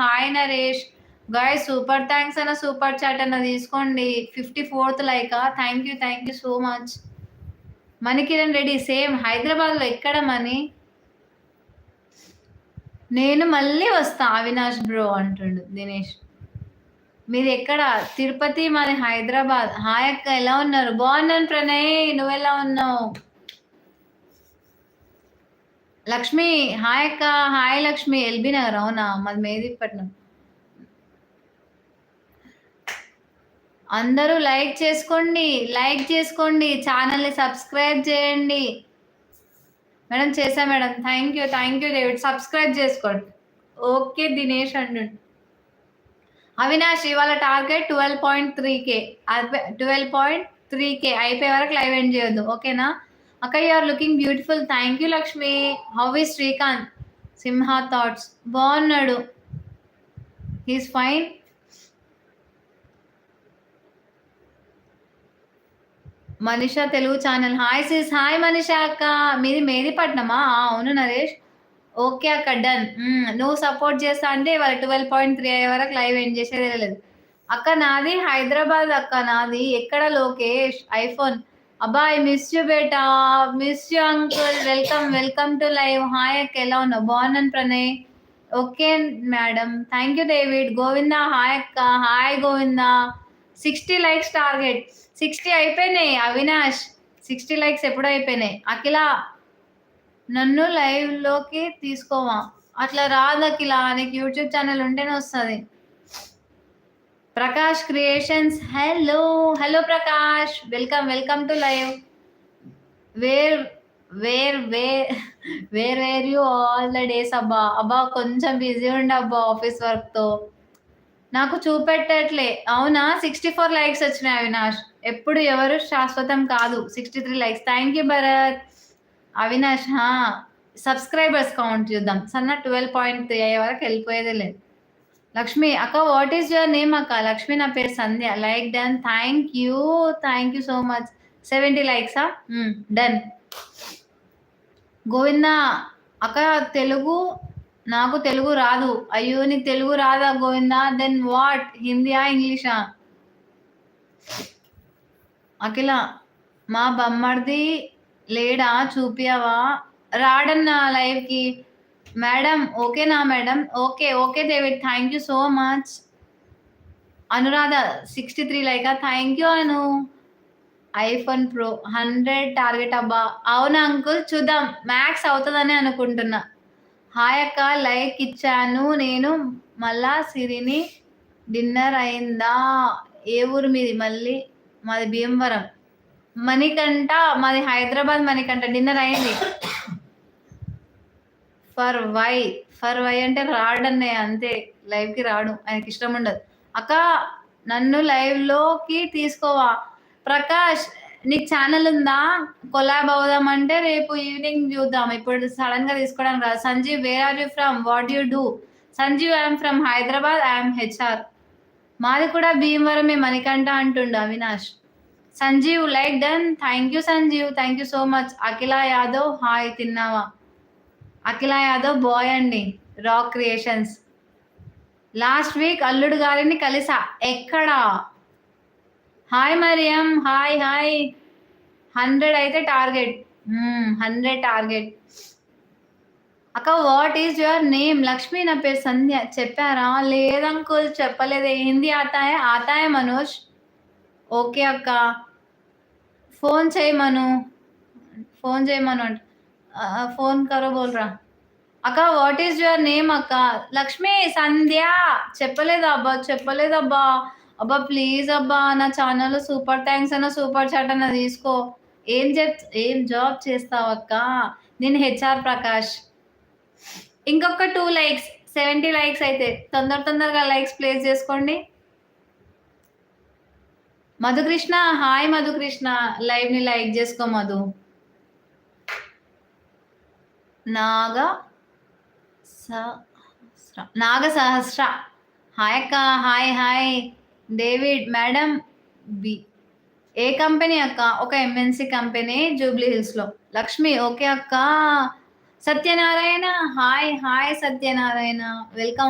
Hi Naresh. Guys super thanks అన్న, super chat అన్న తీసుకోండి. 54th లైకా. Thank you so much. Manikiran Reddy same హైదరాబాద్‌లో ఎక్కడ మనీ? నేను మళ్ళీ వస్తా అవినాష్ బ్రో అంటుండు దినేష్. మీది ఎక్కడ? తిరుపతి, మాది హైదరాబాద్. హాయ్ అక్క ఎలా ఉన్నారు? బాగున్నాను ప్రణయ్, నువ్వెలా ఉన్నావు? లక్ష్మి హాయ్ అక్క. హాయ్ లక్ష్మి. ఎల్బీ నగర్ అవునా? మాది మేదీపట్నం. అందరూ లైక్ చేసుకోండి, ఛానల్ని సబ్స్క్రైబ్ చేయండి. మేడం చేసా madam. Thank you David. Subscribe చేసుకోండి. ఓకే దినేష్ అండు. అవినాష్ ఇవాళ టార్గెట్ 12.3K. 12.3K అయిపోయే వరకు లైవ్ ఎండ్ చేయొద్దు, ఓకేనా? అక్క you are looking beautiful. Thank you Lakshmi. How is Srikanth? Simha thoughts బాగున్నాడు. He's fine. Manisha Telugu channel hi sis. Hi Manisha అక్క. మీది మేదీపట్నమా? అవును నరేష్. ఓకే అక్క డన్. నువ్వు సపోర్ట్ చేస్తా అంటే ఇవాళ 12.3 అయ్యే వరకు లైవ్ ఎండ్ చేసేదే లేదు. అక్క నాది హైదరాబాద్ అక్క. నాది ఎక్కడ లోకేష్? ఐఫోన్. అబ్బా I miss you beta. Miss you uncle. Welcome to live. Hi అక్క ఎలా ఉన్నావు? బాగున్నాను Pranay. Okay madam. Thank you David. Govinda hi అక్క. హాయ్ గోవిందా. 60 likes target. 60 అయిపోయినాయి అవినాష్. 60 లైక్స్ ఎప్పుడు అయిపోయినాయి? అఖిల నన్ను లైవ్లోకి తీసుకోవా? అట్లా రాదు అఖిల, నీకు యూట్యూబ్ ఛానల్ ఉంటేనే వస్తుంది. Prakash creations hello Prakash. Welcome to live. Where you all the days అబ్బా కొంచెం బిజీ ఉండే అబ్బా ఆఫీస్ వర్క్తో. నాకు చూపెట్టట్లే. అవునా? 64 లైక్స్ వచ్చినాయి అవినాష్. ఎప్పుడు ఎవరు శాశ్వతం కాదు. 63 likes. Thank you Bharat. Avinash subscribers count చూద్దాం. 12.3 అయ్యే వరకు వెళ్ళిపోయేదే లేదు. లక్ష్మి అక్క వాట్ ఈస్ యువర్ నేమ్ అక్క? లక్ష్మి నా పేరు Sandhya. Like done. Thank you so much. 70 లైక్సా? డన్. గోవిందా అక్క తెలుగు, నాకు తెలుగు రాదు. అయ్యో నీకు తెలుగు రాదా గోవిందా? Then what? హిందీయా ఇంగ్లీషా? అఖిల మా బమ్మర్ది లేడా? చూపియవా? రాడన్నా లైవ్కి. మేడం ఓకేనా madam? Okay David. Thank you so much. Anuradha 63 లైకా. Thank you Anu. IPhone pro 100 target అబ్బా. అవునా అంకుల్? చూద్దాం, మ్యాక్స్ అవుతుందని అనుకుంటున్నా. హాయ్ అక్క లైక్ ఇచ్చాను నేను. మళ్ళా సిరిని డిన్నర్ అయిందా? ఏ ఊరు మీది? మళ్ళీ మాది భీమవరం. మణికంఠ మాది హైదరాబాద్. మణికంఠ డిన్నర్ అయింది. ఫర్ వై అంటే రాడన్నయ్య అంతే. లైవ్కి రాడు, ఆయనకి ఇష్టం ఉండదు. అక్క నన్ను లైవ్లోకి తీసుకోవా? ప్రకాష్ నీకు ఛానల్ ఉందా? కొలాబ్ అవుదామంటే రేపు ఈవినింగ్ చూద్దాం, ఇప్పుడు సడన్గా తీసుకోవడానికి రాదు. Sanjeev where are you from? What you do? Sanjeev I'm from Hyderabad. I'm HR. మాది కూడా భీమవరమే మణికంఠ అంటుండు Avinash. Sanjeev like done. Thank you Sanjeev. Thank you so much. Akhila Yadav hi తిన్నావా? అఖిల యాదవ్ బాయ్ అండి. Rock creations. లాస్ట్ వీక్ అల్లుడు గారిని కలిసా. ఎక్కడా? హాయ్ మరియం. హాయ్ 100 అయితే టార్గెట్. 100 టార్గెట్. అక్క what is your name? Lakshmi నా పేరు సంధ్య. చెప్పారా? లేదంకుల్ చెప్పలేదే. హిందీ ఆతాయే మనోజ్. ఓకే అక్క. ఫోన్ చేయమను అంట. ఫోన్ కరో బోల్రా. అక్క వాట్ ఈజ్ యువర్ నేమ్ అక్క? లక్ష్మి సంధ్య. చెప్పలేదబ్బా. అబ్బా ప్లీజ్ అబ్బా, నా ఛానల్లో సూపర్ థ్యాంక్స్ అన్న, సూపర్ చాట్ అన్న తీసుకో. ఏం జాబ్ చేస్తావు అక్క? నేను హెచ్ఆర్ ప్రకాష్. ఇంకొక 2 లైక్స్. 70 లైక్స్ అయితే తొందరగా లైక్స్ ప్లేస్ చేసుకోండి. మధుకృష్ణ హాయ్ మధుకృష్ణ. లైవ్ని లైక్ చేసుకో మధు. నాగ సహస్ర హాయ్ అక్క. Hi David. మేడం ఏ కంపెనీ అక్క? ఒక ఎంఎన్సి కంపెనీ జూబ్లీ హిల్స్లో. లక్ష్మి ఓకే అక్క. సత్యనారాయణ హాయ్ సత్యనారాయణ. వెల్కమ్.